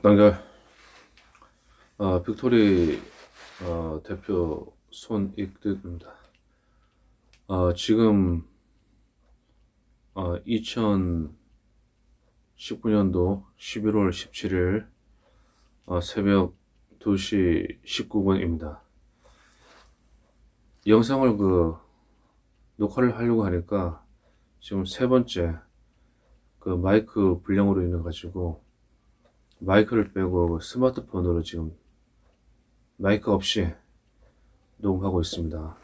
단결. 빅토리 대표 손익득입니다. 지금 2019년도 11월 17일 새벽 2시 19분입니다. 영상을 녹화를 하려고 하니까 지금 세 번째 마이크 불량으로 인해 가지고 마이크를 빼고 스마트폰으로 지금 마이크 없이 녹화하고 있습니다.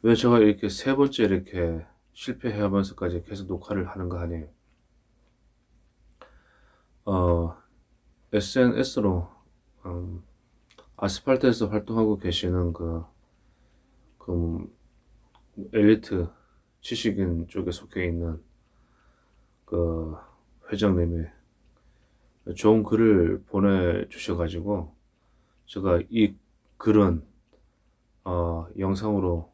왜 제가 이렇게 세 번째 이렇게 실패하면서까지 계속 녹화를 하는가 하니, SNS로 아스팔트에서 활동하고 계시는 엘리트 지식인 쪽에 속해 있는 회장님이 좋은 글을 보내주셔가지고 제가 이 글은 영상으로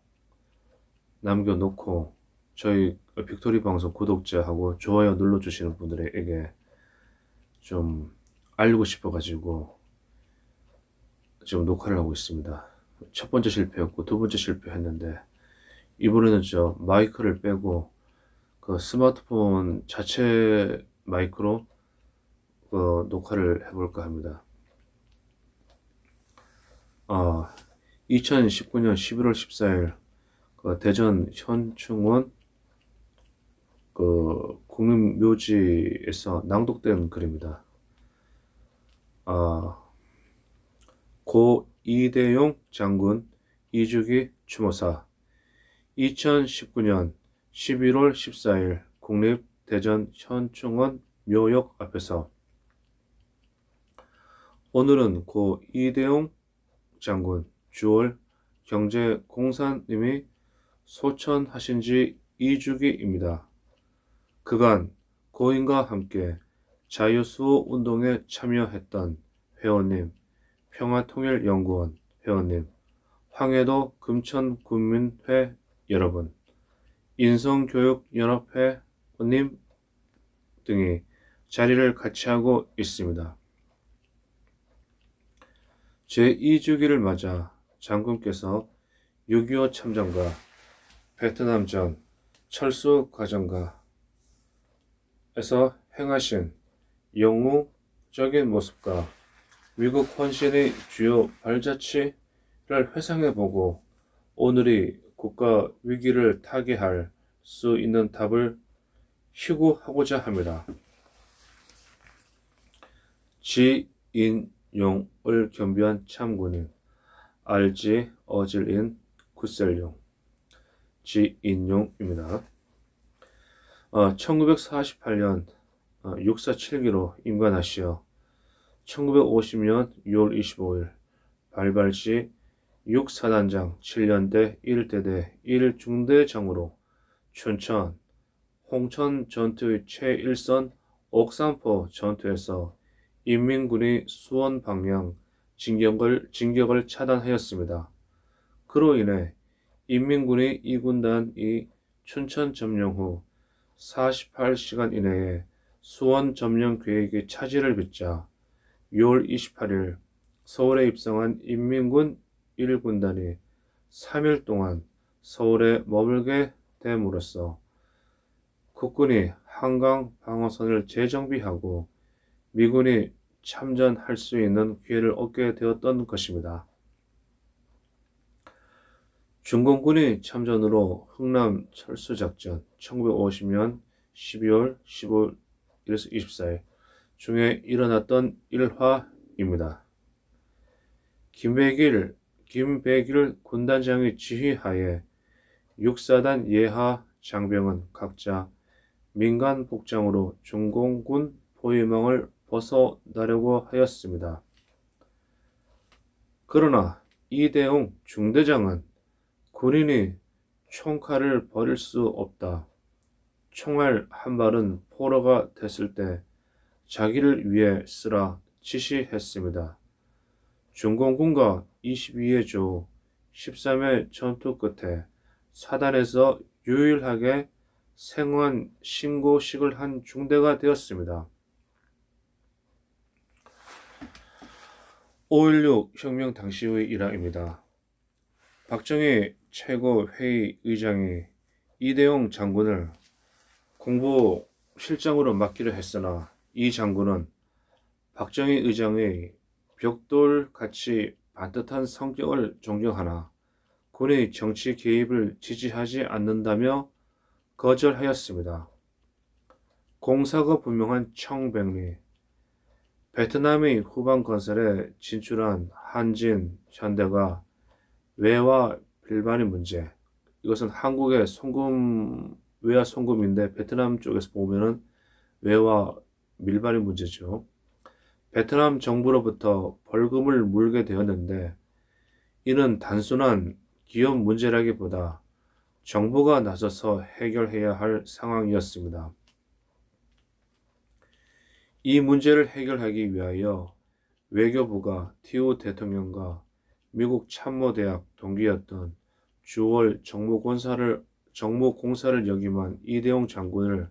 남겨놓고 저희 빅토리 방송 구독자하고 좋아요 눌러주시는 분들에게 좀 알리고 싶어가지고 지금 녹화를 하고 있습니다. 첫 번째 실패였고 두 번째 실패했는데, 이번에는 저 마이크를 빼고 스마트폰 자체 마이크로 녹화를 해볼까 합니다. 2019년 11월 14일 대전 현충원 국립묘지에서 낭독된 글입니다. 고 이대용 장군 이주기 추모사. 2019년 11월 14일 국립 대전 현충원 묘역 앞에서 오늘은 고 이대용 장군 주월 경제공사님이 소천하신 지 2주기입니다. 그간 고인과 함께 자유수호 운동에 참여했던 회원님, 평화통일연구원 회원님, 황해도 금천군민회 여러분, 인성교육연합회 원님 등이 자리를 같이 하고 있습니다. 제2주기를 맞아 장군께서 6.25 참전과 베트남전 철수 과정가에서 행하신 영웅적인 모습과 위국 헌신의 주요 발자취를 회상해보고 오늘이 국가 위기를 타개할 수 있는 답을 희구하고자 합니다. 지인용을 겸비한 참군인, 알지 어질인 굿셀용. 지인용입니다. 1948년 647기로 임관하시어 1950년 6월 25일 발발시 6사단장 7년대 1대대 1중대장으로 춘천, 홍천 전투의 최일선 옥산포 전투에서 인민군이 수원 방향 진격을 차단하였습니다. 그로 인해 인민군이 2군단이 춘천 점령 후 48시간 이내에 수원 점령 계획이 차질을 빚자 6월 28일 서울에 입성한 인민군 1군단이 3일 동안 서울에 머물게 됨으로써 국군이 한강 방어선을 재정비하고 미군이 참전할 수 있는 기회를 얻게 되었던 것입니다. 중공군이 참전으로 흥남 철수작전 1950년 12월 15일에서 24일 중에 일어났던 일화입니다. 김백일 군단장의 지휘하에 6사단 예하 장병은 각자 민간 복장으로 중공군 포위망을 벗어나려고 하였습니다. 그러나 이대용 중대장은 군인이 총칼을 버릴 수 없다. 총알 한 발은 포로가 됐을 때 자기를 위해 쓰라 지시했습니다. 중공군과 22회 조 13회 전투 끝에 사단에서 유일하게 생還신고식을 한 중대가 되었습니다. 5.16 혁명 당시의 일화입니다. 박정희 최고회의 의장이 이대용 장군을 공보실장으로 맡기로 했으나 이 장군은 박정희 의장의 벽돌같이 반듯한 성격을 존경하나 군의 정치 개입을 지지하지 않는다며 거절하였습니다. 공사가 분명한 청백리, 베트남의 후방 건설에 진출한 한진, 현대가 외화 빌반의 문제, 이것은 한국의 외화 송금인데 베트남 쪽에서 보면은 외화 밀반의 문제죠. 베트남 정부로부터 벌금을 물게 되었는데 이는 단순한 기업 문제라기보다 정부가 나서서 해결해야 할 상황이었습니다. 이 문제를 해결하기 위하여 외교부가 티우 대통령과 미국 참모대학 동기였던 주월 정무공사를 역임한 이대용 장군을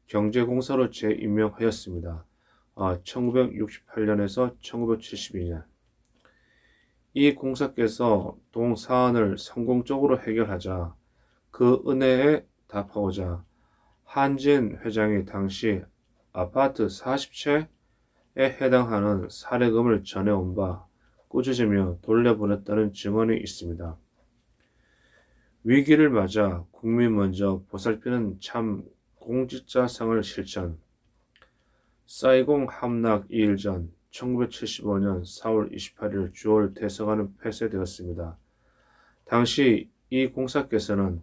경제공사로 재임명하였습니다. 1968년에서 1972년. 이 공사께서 동사안을 성공적으로 해결하자 그 은혜에 답하고자 한진 회장이 당시 아파트 40채에 해당하는 사례금을 전해온 바 꾸짖으며 돌려보냈다는 증언이 있습니다. 위기를 맞아 국민 먼저 보살피는 참 공직자상을 실천. 사이공 함락 2일 전 1975년 4월 28일 주월 대서관은 폐쇄되었습니다. 당시 이 공사께서는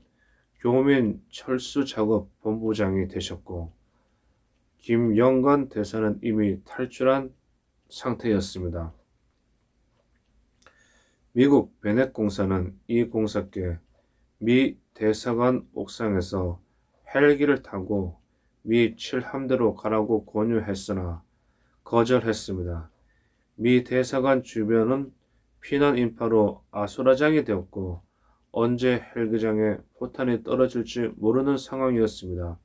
교민 철수작업 본부장이 되셨고 김영건 대사는 이미 탈출한 상태였습니다. 미국 베넷공사는 이 공사께 미 대사관 옥상에서 헬기를 타고 미 7함대로 가라고 권유했으나 거절했습니다. 미 대사관 주변은 피난 인파로 아수라장이 되었고 언제 헬기장에 포탄이 떨어질지 모르는 상황이었습니다.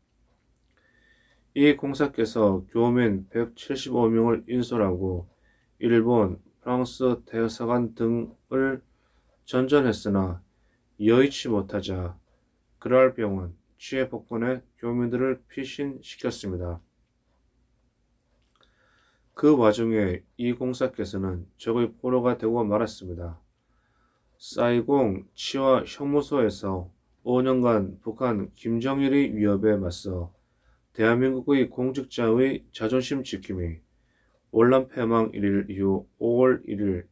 이 공사께서 교민 175명을 인솔하고 일본, 프랑스 대사관 등을 전전했으나 여의치 못하자 그랄병원 취해 복권에 교민들을 피신시켰습니다. 그 와중에 이 공사께서는 적의 포로가 되고 말았습니다. 사이공 치화 형무소에서 5년간 북한 김정일의 위협에 맞서 대한민국의 공직자의 자존심 지킴이 월남 패망 1일 이후 5월 1일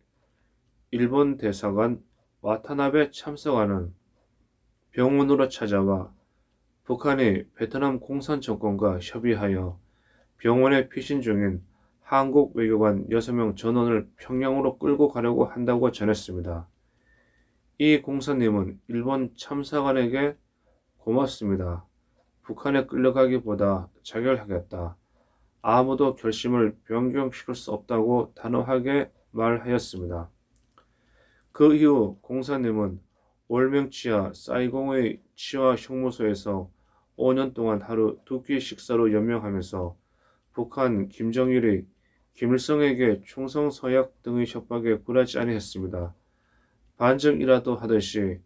일본 대사관 와타나베 참석하는 병원으로 찾아와 북한이 베트남 공산 정권과 협의하여 병원에 피신 중인 한국 외교관 6명 전원을 평양으로 끌고 가려고 한다고 전했습니다. 이 공사님은 일본 참사관에게 고맙습니다. 북한에 끌려가기보다 자결하겠다. 아무도 결심을 변경시킬 수 없다고 단호하게 말하였습니다. 그 이후 공사님은 월명치하 사이공의 치화 형무소에서 5년 동안 하루 2끼 식사로 연명하면서 북한 김정일의 김일성에게 충성서약 등의 협박에 굴하지 아니했습니다. 반증이라도 하듯이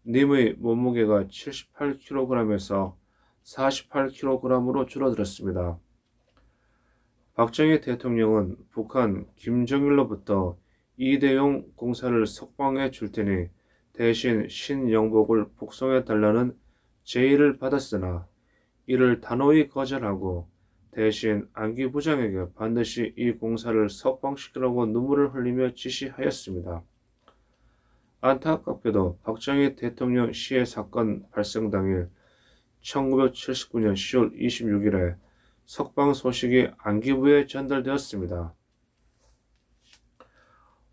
님의 몸무게가 78kg에서 48kg으로 줄어들었습니다. 박정희 대통령은 북한 김정일로부터 이대용 공사를 석방해 줄 테니 대신 신영복을 복송해 달라는 제의를 받았으나 이를 단호히 거절하고 대신 안기 부장에게 반드시 이 공사를 석방시키라고 눈물을 흘리며 지시하였습니다. 안타깝게도 박정희 대통령 시해 사건 발생 당일 1979년 10월 26일에 석방 소식이 안기부에 전달되었습니다.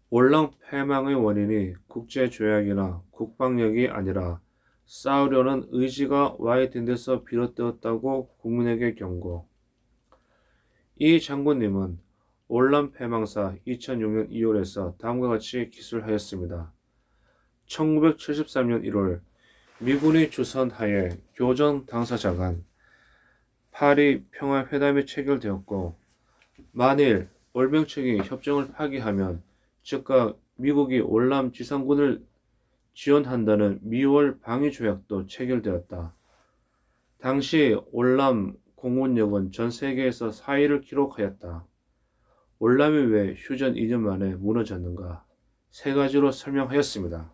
월남 패망의 원인이 국제조약이나 국방력이 아니라 싸우려는 의지가 와해된 데서 비롯되었다고 국민에게 경고. 이 장군님은 월남 패망사 2006년 2월에서 다음과 같이 기술하였습니다. 1973년 1월 미군의 주선하에 교전 당사자 간 파리 평화회담이 체결되었고 만일 월명 측이 협정을 파기하면 즉각 미국이 월남 지상군을 지원한다는 미월 방위 조약도 체결되었다. 당시 월남 공군력은 전 세계에서 4위를 기록하였다. 월남이 왜 휴전 2년 만에 무너졌는가? 세 가지로 설명하였습니다.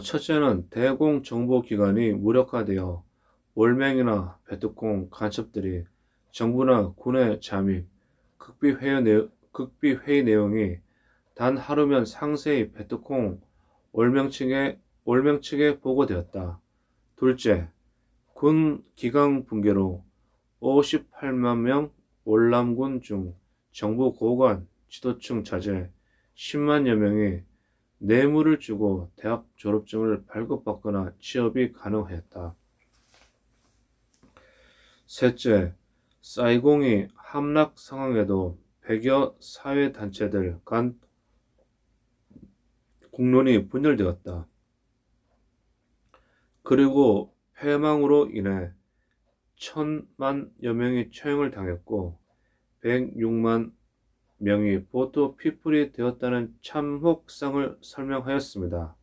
첫째는 대공 정보기관이 무력화되어 월맹이나 베트콩 간첩들이 정부나 군의 잠입, 극비회의 내용이 단 하루면 상세히 베트콩 월명 측에 보고되었다. 둘째, 군 기강 붕괴로 58만 명 월남군 중 정부 고관, 지도층 자제 10만여 명이 뇌물을 주고 대학 졸업증을 발급받거나 취업이 가능하였다. 셋째, 사이공이 함락 상황에도 100여 사회단체들 간 공론이 분열되었다. 그리고 패망으로 인해 1000만여 명이 처형을 당했고 106만 명이 보트 피플이 되었다는 참혹상을 설명하였습니다.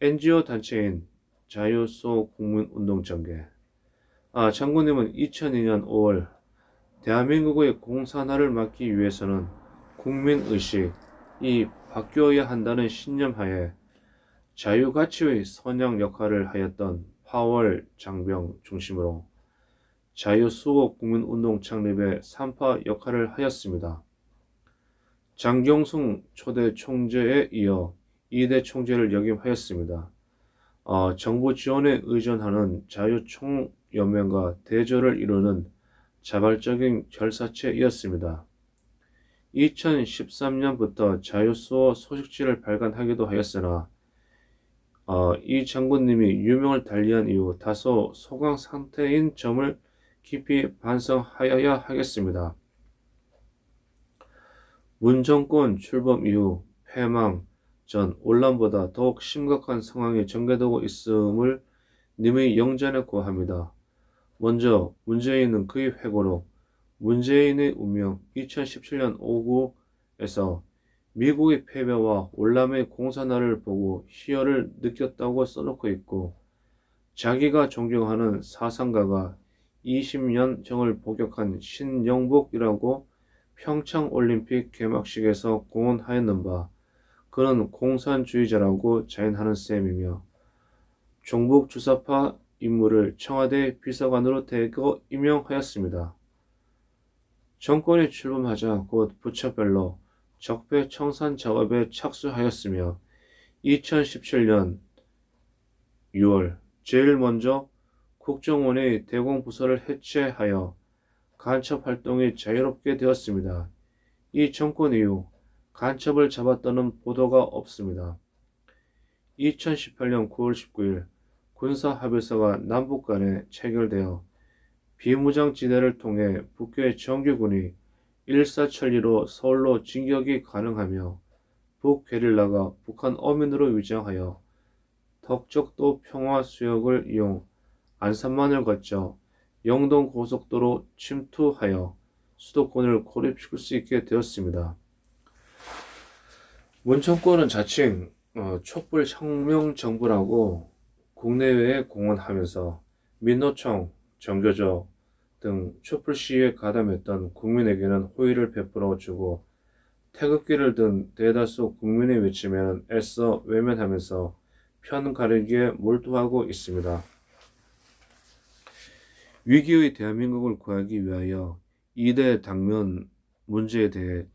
NGO 단체인 자유소 국민운동전개. 장군님은 2002년 5월 대한민국의 공산화를 막기 위해서는 국민의식이 바뀌어야 한다는 신념하에 자유가치의 선양 역할을 하였던 파월 장병 중심으로 자유수호 국민운동 창립의 3파 역할을 하였습니다. 장경숙 초대 총재에 이어 2대 총재를 역임하였습니다. 정부 지원에 의존하는 자유총연맹과 대조를 이루는 자발적인 결사체이었습니다. 2013년부터 자유수호 소식지를 발간하기도 하였으나 이 장군님이 유명을 달리한 이후 다소 소강 상태인 점을 깊이 반성하여야 하겠습니다. 문정권 출범 이후 패망 전 월남보다 더욱 심각한 상황이 전개되고 있음을 님의 영전에 고합니다. 먼저 문재인은 그의 회고록 문재인의 운명 2017년 5구에서 미국의 패배와 월남의 공산화를 보고 희열을 느꼈다고 써놓고 있고 자기가 존경하는 사상가가 20년경을 복역한 신영복이라고 평창올림픽 개막식에서 공언하였는 바 그는 공산주의자라고 자인하는 셈이며 종북 주사파 인물을 청와대 비서관으로 대거 임명하였습니다. 정권이 출범하자 곧 부처별로 적폐청산 작업에 착수하였으며 2017년 6월 제일 먼저 국정원의 대공부서를 해체하여 간첩활동이 자유롭게 되었습니다. 이 정권 이후 간첩을 잡았다는 보도가 없습니다. 2018년 9월 19일 군사합의서가 남북 간에 체결되어 비무장지대를 통해 북괴 정규군이 일사천리로 서울로 진격이 가능하며 북게릴라가 북한 어민으로 위장하여 덕적도 평화수역을 이용 안산만을 거쳐 영동고속도로 침투하여 수도권을 고립시킬 수 있게 되었습니다. 문정권은 자칭 촛불 혁명정부라고 국내외에 공언하면서 민노총, 정교조 등 촛불 시위에 가담했던 국민에게는 호의를 베풀어 주고 태극기를 든 대다수 국민의 외침에는 애써 외면하면서 편 가르기에 몰두하고 있습니다. 위기의 대한민국을 구하기 위하여 2대 당면 문제에 대해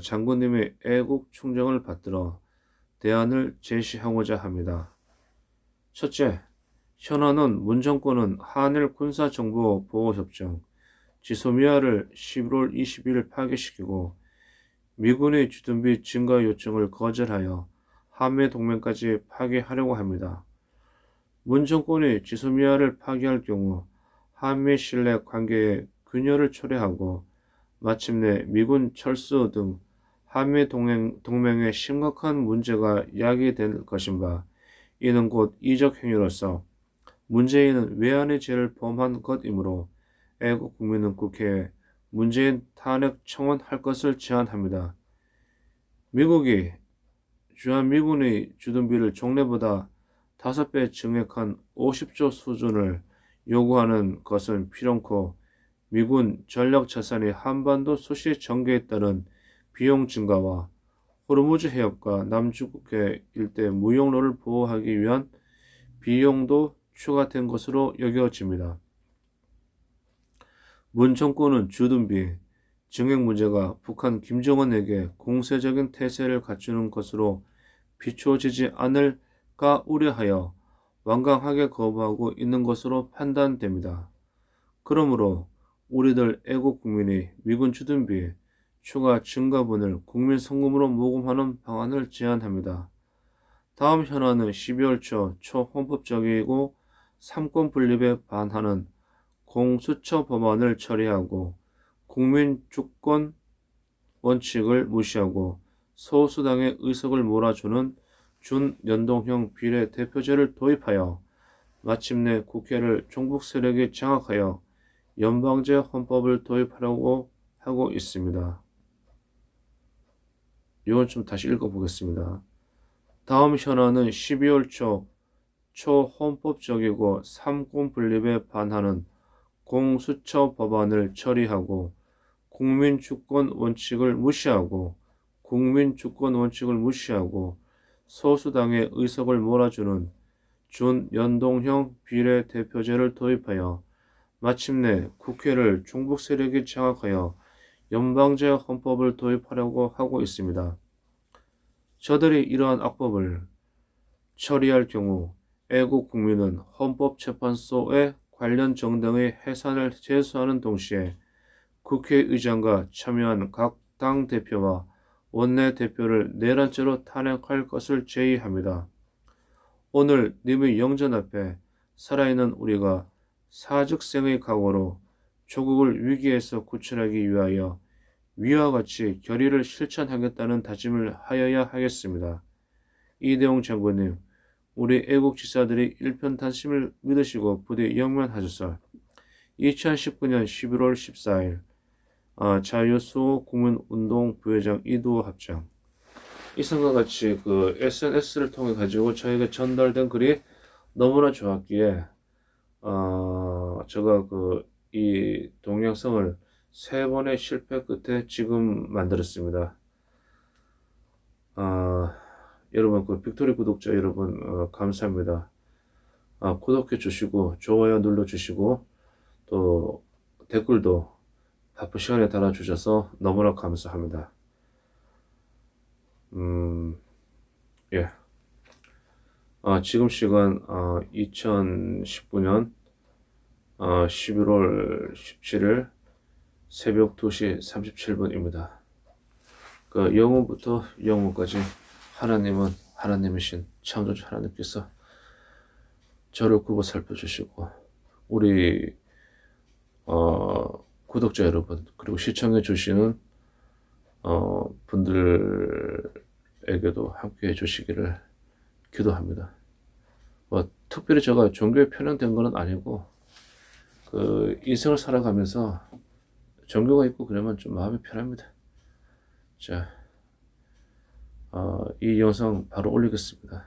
장군님의 애국 충정을 받들어 대안을 제시하고자 합니다. 첫째, 현안은 문정권은 한일 군사정보보호협정 지소미아를 11월 20일 파기시키고 미군의 주둔비 증가 요청을 거절하여 한미동맹까지 파기하려고 합니다. 문정권이 지소미아를 파기할 경우 한미 신뢰 관계에 균열을 초래하고 마침내 미군 철수 등 한미 동맹에 심각한 문제가 야기될 것인바 이는 곧 이적 행위로서 문재인은 외환의 죄를 범한 것이므로 애국 국민은 국회에 문재인 탄핵 청원할 것을 제안합니다. 미국이 주한미군의 주둔비를 종래보다 5배 증액한 50조 수준을 요구하는 것은 필연코 미군 전략 자산이 한반도 수시 전개에 따른 비용 증가와 호르무즈 해협과 남중국해 일대 무역로를 보호하기 위한 비용도 추가된 것으로 여겨집니다. 문 정권은 주둔비 증액 문제가 북한 김정은에게 공세적인 태세를 갖추는 것으로 비춰지지 않을까 우려하여 완강하게 거부하고 있는 것으로 판단됩니다. 그러므로 우리들 애국 국민이 미군 주둔비 추가 증가분을 국민 성금으로 모금하는 방안을 제안합니다. 다음 현안은 12월 초 초헌법적이고 삼권 분립에 반하는 공수처 법안을 처리하고 국민 주권 원칙을 무시하고 소수당의 의석을 몰아주는 준연동형 비례대표제를 도입하여 마침내 국회를 종북 세력이 장악하여 연방제 헌법을 도입하려고 하고 있습니다. 이건 좀 다시 읽어보겠습니다. 다음 현안은 12월 초 초헌법적이고 삼권 분립에 반하는 공수처 법안을 처리하고 국민주권 원칙을 무시하고 소수당의 의석을 몰아주는 준연동형 비례대표제를 도입하여 마침내 국회를 종북 세력이 장악하여 연방제 헌법을 도입하려고 하고 있습니다. 저들이 이러한 악법을 처리할 경우 애국 국민은 헌법재판소에 관련 정당의 해산을 제소하는 동시에 국회의장과 참여한 각 당 대표와 원내대표를 내란죄로 탄핵할 것을 제의합니다. 오늘 님의 영전 앞에 살아있는 우리가 사즉생의 각오로 조국을 위기에서 구출하기 위하여 위와 같이 결의를 실천하겠다는 다짐을 하여야 하겠습니다. 이대용 장군님, 우리 애국지사들이 일편단심을 믿으시고 부디 영면하소서. 2019년 11월 14일 자유수호 국민운동 부회장 이두호 합장. 이성과 같이 그 SNS를 통해 가지고 저에게 전달된 글이 너무나 좋았기에 제가 이 동영상을 3번의 실패 끝에 지금 만들었습니다. 여러분 빅토리 구독자 여러분 감사합니다. 구독해 주시고 좋아요 눌러 주시고 또 댓글도 바쁜 시간에 달아주셔서 너무나 감사합니다. 예. 지금 시간 2019년 11월 17일 새벽 2시 37분입니다. 영원부터 영원까지 하나님은 하나님이신 창조주 하나님께서 저를 굽어 살펴주시고 우리 구독자 여러분 그리고 시청해 주시는 분들에게도 함께 해 주시기를 기도합니다. 특별히 제가 종교에 편향된 건 아니고 인생을 살아가면서 종교가 있고 그러면 좀 마음이 편합니다. 자, 이 영상 바로 올리겠습니다.